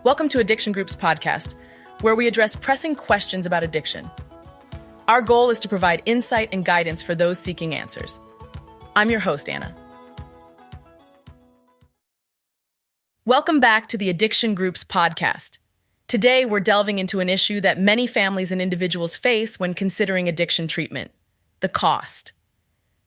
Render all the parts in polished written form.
Welcome to Addiction Group's podcast, where we address pressing questions about addiction. Our goal is to provide insight and guidance for those seeking answers. I'm your host, Anna. Welcome back to the Addiction Group's podcast. Today, we're delving into an issue that many families and individuals face when considering addiction treatment: the cost.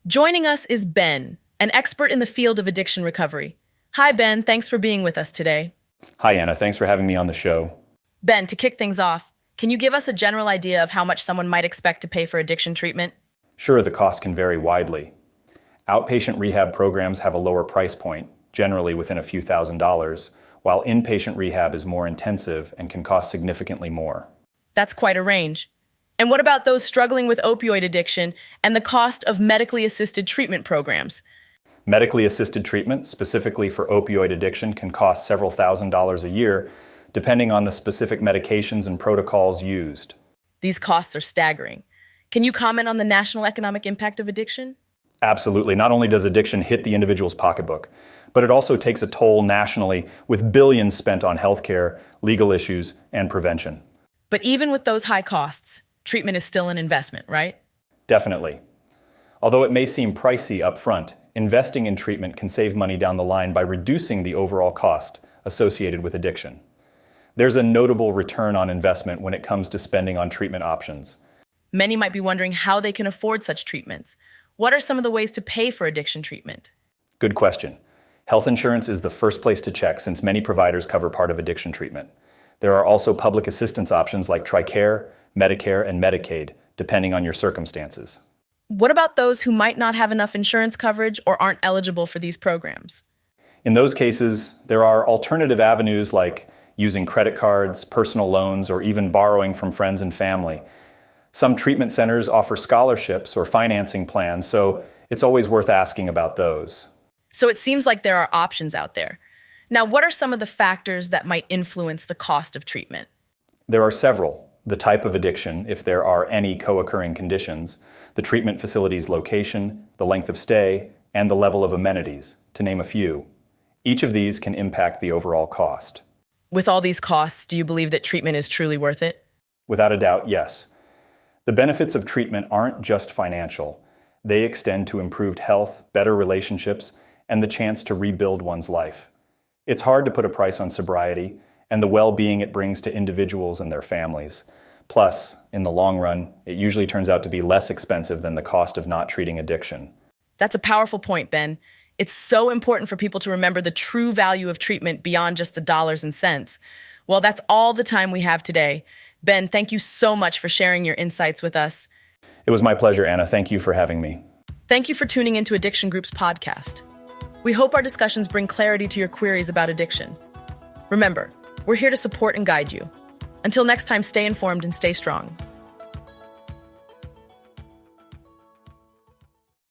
Joining us is Ben, an expert in the field of addiction recovery. Hi, Ben. Thanks for being with us today. Hi, Anna. Thanks for having me on the show. Ben, to kick things off, can you give us a general idea of how much someone might expect to pay for addiction treatment? Sure, the cost can vary widely. Outpatient rehab programs have a lower price point, generally within a few $1,000s, while inpatient rehab is more intensive and can cost significantly more. That's quite a range. And what about those struggling with opioid addiction and the cost of medically assisted treatment programs? Medically assisted treatment, specifically for opioid addiction, can cost several $1,000s a year, depending on the specific medications and protocols used. These costs are staggering. Can you comment on the national economic impact of addiction? Absolutely. Not only does addiction hit the individual's pocketbook, but it also takes a toll nationally, with billions spent on healthcare, legal issues, and prevention. But even with those high costs, treatment is still an investment, right? Definitely. Although it may seem pricey up front, investing in treatment can save money down the line by reducing the overall cost associated with addiction. There's a notable return on investment when it comes to spending on treatment options. Many might be wondering how they can afford such treatments. What are some of the ways to pay for addiction treatment? Good question. Health insurance is the first place to check, since many providers cover part of addiction treatment. There are also public assistance options like TRICARE, Medicare, and Medicaid, depending on your circumstances. What about those who might not have enough insurance coverage or aren't eligible for these programs? In those cases, there are alternative avenues like using credit cards, personal loans, or even borrowing from friends and family. Some treatment centers offer scholarships or financing plans, so it's always worth asking about those. So it seems like there are options out there. Now, what are some of the factors that might influence the cost of treatment? There are several: the type of addiction, if there are any co-occurring conditions, the treatment facility's location, the length of stay, and the level of amenities, to name a few. Each of these can impact the overall cost. With all these costs, do you believe that treatment is truly worth it? Without a doubt, yes. The benefits of treatment aren't just financial. They extend to improved health, better relationships, and the chance to rebuild one's life. It's hard to put a price on sobriety and the well-being it brings to individuals and their families. Plus, in the long run, it usually turns out to be less expensive than the cost of not treating addiction. That's a powerful point, Ben. It's so important for people to remember the true value of treatment beyond just the dollars and cents. Well, that's all the time we have today. Ben, thank you so much for sharing your insights with us. It was my pleasure, Anna. Thank you for having me. Thank you for tuning into Addiction Group's podcast. We hope our discussions bring clarity to your queries about addiction. Remember, we're here to support and guide you. Until next time, stay informed and stay strong.